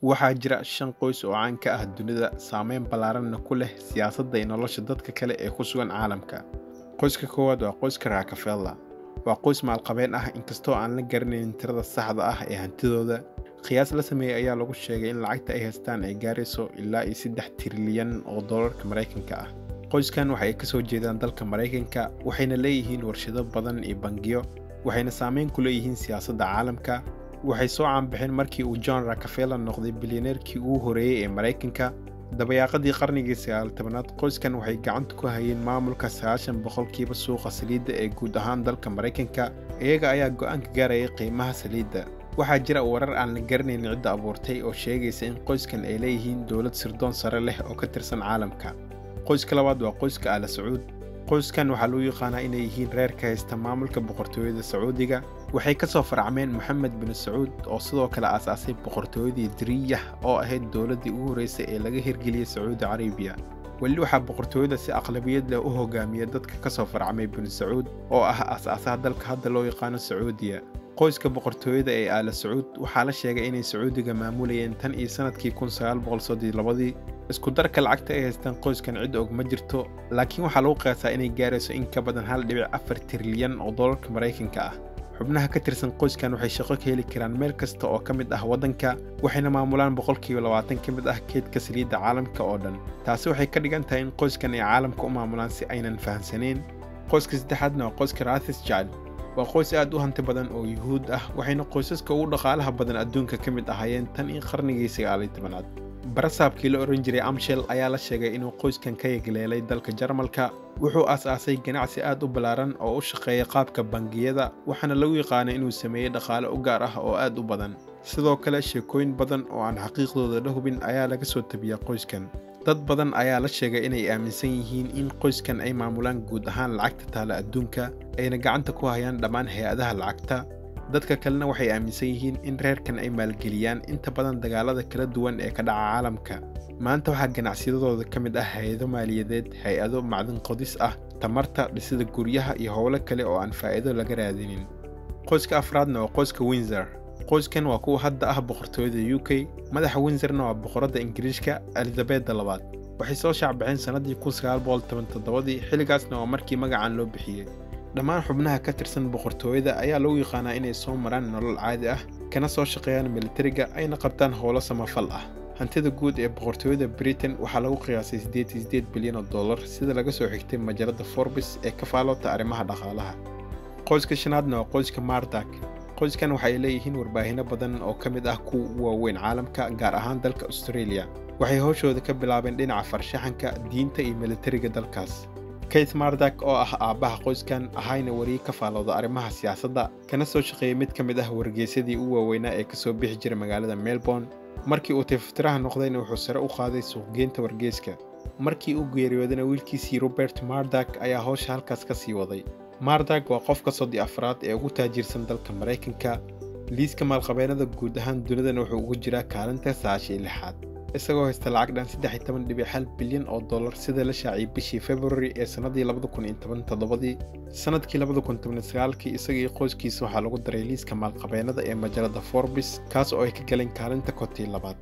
waxaa jira 5 qoys oo caan ka ah dunida saameyn ballaaranna ku leh siyaasadda iyo nolosha dadka kale ee ku sugan caalamka. Qoyska koowaad waa qoyska Rockefeller. Waa qoys maalqabeen ah inkastoo aan la garanayn tirada saxda ah ee hantidooda. Qiyaas la sameeyay ayaa lagu sheegay in lacagta ay haystaan ay gaarayso ilaa 3 trilyan oo dollarka Mareykanka ah. Qoyskan waxay ka soo jeedaan dalka Mareykanka, waxayna leeyihiin warshado badan iyo bangiyo, waxayna saameyn ku leeyihiin siyaasadda caalamka. waxay soo caanbixeen markii uu John Rockefeller noqday bilyaneerkii ugu horeeyay ee Mareykanka. dabayaaqadii qarnigii 19aad qoyskan waxay gacanta ku hayeen maamulka 90% suuqa saliidda ee guud ahaan dalka Mareykanka. iyaga ayaa go'aan ka gaarayay qiimaha saliidda. waxaa jira warar aan la garanayn cidda abuurtay oo sheegaysa in qoyskan ay leeyihiin dowlad sirdoon sare leh oo ka tirsan caalamka. qoyska labaad waa qoyska Al Sacuud. qoyskan waxaa loo yaqaanaa inay yihiin reer ka haysta maamulka boqortooyada Sacuudiga. waxay ka soo farcameen Mohammed bin Sacuud oo sidoo kale aasaasay boqortooyadii Diriyah oo ahayd dowladdii ugu horeysay ee laga hirgeliyay Sacuudi Carabiya. wali waxaa boqortooyada si aqlabiyad leh u hogaamiya dadka ka soo farcamay bin Sacuud oo ah aasaasaha dalka hadda loo yaqaano Sacuudiya. qoyska boqortooyada ee Al Sacuud waxaa la sheegay inay Sacuudiga maamulayeen tan iyo sanadkii 1932. isku darka lacagta ay haystaan qoyskan cid og ma jirto, laakiin waxaa lagu qiyaasaa inay gaarayso in ka badan 1.4 trilyan oo dollarka Mareykanka ah. xubnaha ka tirsan qoyskan waxay shaqo ka heli karaan meel kasta oo ka mid ah waddanka, waxayna maamulaan 20% ka mid ah keedka saliidda caalamka oo dhan. taasi waxay ka dhigan tahay in qoyskan ay caalamka u maamulaan si aynan fahamsanayn. qoyska saddexaadna waa qoyska Rothschild. waa qoys aad u hanti badan oo Yuhuud ah, waxayna qoysaska ugu dhaqaalaha badan adduunka ka mid ahaayeen tan in qarnigii 19aad. barasaabkii la oran jiray Amshel ayaa la sheegay inuu qoyskan ka yagleelay dalka Jarmalka. wuxuu aasaasay ganacsi aad u ballaaran oo u shaqeeya qaabka bangiyada, waxaana lagu yaqaanay inuu sameeyay dhaqaale u gaar ah oo aad u badan. sidoo kale sheekooyin badan oo aan xaqiiqdooda la hubin ayaa laga soo tabiyay qoyskan. dad badan ayaa la sheegay inay aaminsan yihiin in qoyskan ay maamulaan guud ahaan lacagta taala adduunka, ayna gacanta ku hayaan dhammaan hay'adaha lacagta. dadka kalena waxay aaminsan yihiin in reerkan ay maalgeliyaan inta badan dagaalada kala duwan ee ka dhaca caalamka. maanta waxaa ganacsiyadooda ka mid ah hay'ado maaliyadeed, hay'ado macdan qodis ah, tamarta, dhisida guryaha iyo howlo kale oo aan faa'iido laga raadinin. qoyska afraadna waa qoyska Windsor. qoyskan waa kuwa hadda ah boqortooyada UK. madaxa Windsorna waa boqoradda Ingiriiska Elizabeth II. waxay soo shacbixeen sanadii 1917, xilligaasna waa markii magacan loo bixiyay. dhammaan xubnaha ka tirsan boqortooyada ayaa lagu yaqaanaa inay soo maraan nolol caadi ah, kana soo shaqeeyaan militariga, ayna qabtaan howlo samafal ah. hantida guud ee boqortooyada Britain waxaa lagu qiyaasay 88 bilyan oo dollar sida laga soo xigtay majalada Forbes ee ka faaloota arrimaha dhaqaalaha. qoyska shanaadna waa qoyska Murdoch. qoyskan waxay leeyihiin warbaahinno badan oo ka mid ah kuwa ugu waaweyn caalamka, gaar ahaan dalka Australia. waxay hawshooda ka bilaabeen dhinaca farshaxanka, diinta iyo militariga dalkaas. Keith Murdoch oo ah aabaha qoyskan ahayna wariye ka faalooda arrimaha siyaasadda, kana soo shaqeeyay mid ka mid ah wargeysadii ugu waaweynaa ee ka soo bixi jiray magaalada Melbourne. markii uu tiftiraha noqdayna wuxuu sare u qaaday suuqgeynta wargeyska. markii uu geeriyoodana wiilkiisii Robert Murdoch ayaa hawsha halkaas ka sii waday. Murdoch waa qofka 14aad ee ugu taajirsan dalka Mareykanka. liiska maalqabeennada guud ahaan dunidana wuxuu ugu jiraa kaalinta 96aad, isagoo haysta lacag dhan 13.1 bilyan oo dollar sida la shaaciyay bishii February ee sanadii 2017. sanadkii 2019 isaga iyo qoyskiisa waxaa lagu daray liiska maalqabeennada ee majalada Forbes, kaas oo ay ka galeen kaalinta 12.